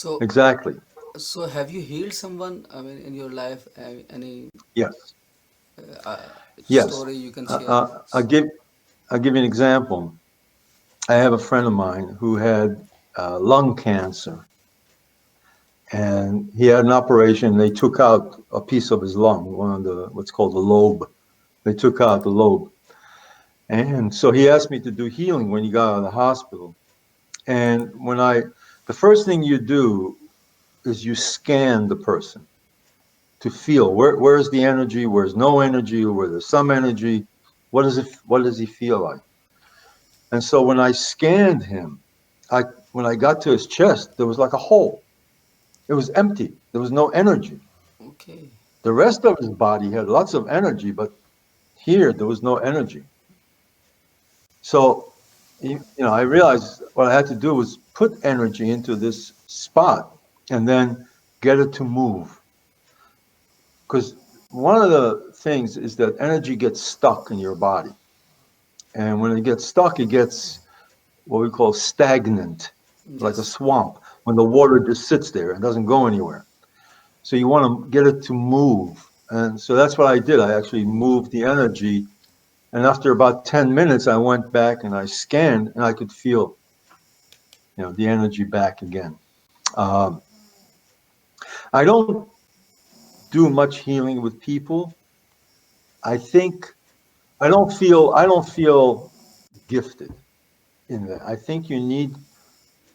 So, Exactly. so have you healed someone? I mean, in your life, any Yes. uh, Yes. story you can Uh, share? uh, I'll give I'll give you an example. I have a friend of mine who had lung cancer, and he had an operation. They took out a piece of his lung, one of the what's called the lobe. They took out the lobe, and so he asked me to do healing when he got out of the hospital. And the first thing you do is you scan the person to feel where's the energy, where's no energy, where there's some energy. What does he feel like? And so when I scanned him, I when I got to his chest, there was like a hole. It was empty. There was no energy. Okay. The rest of his body had lots of energy, but here there was no energy. So, I realized what I had to do was put energy into this spot and then get it to move. Because one of the things is that energy gets stuck in your body. And when it gets stuck, it gets what we call stagnant, like a Yes. swamp, when the water just sits there and doesn't go anywhere. So you want to get it to move. And so that's what I did. I actually moved the energy. And after about 10 minutes, I went back and I scanned and I could feel, the energy back again. Um, I don't do much healing with people. I think I don't feel gifted in that. I think you need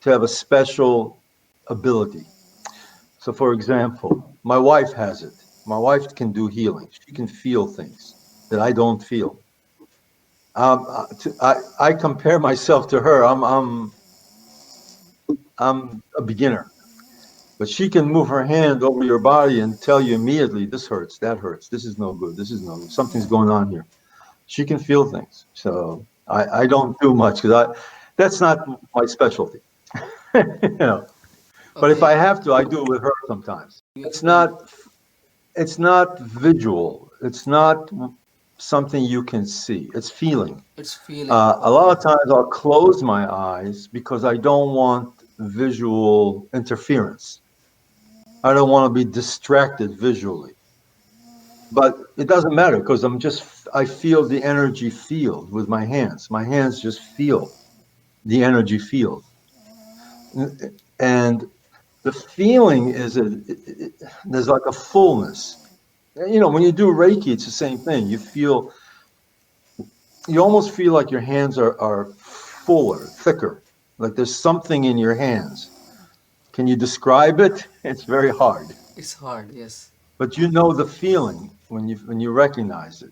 to have a special ability. So, for example, my wife has it. My wife can do healing. She can feel things that I don't feel. I compare myself to her. I'm a beginner, but she can move her hand over your body and tell you immediately, this hurts, that hurts, this is no good, this is no good, something's going on here. She can feel things. So I don't do much because that's not my specialty. you know. But if I Okay. have to, I do it with her sometimes. You It's explain. not it's not visual. It's not something you can see. It's feeling. It's feeling. A lot Okay. of times I'll close my eyes because I don't want visual interference. I don't want to be distracted visually. But it doesn't matter because I feel the energy field with my hands. My hands just feel the energy field. And the feeling there's like a fullness. When you do Reiki, it's the same thing. You almost feel like your hands are fuller, thicker, like there's something in your hands. Can you describe it? It's very hard, It's hard. Yes. but you know the feeling when you recognize it.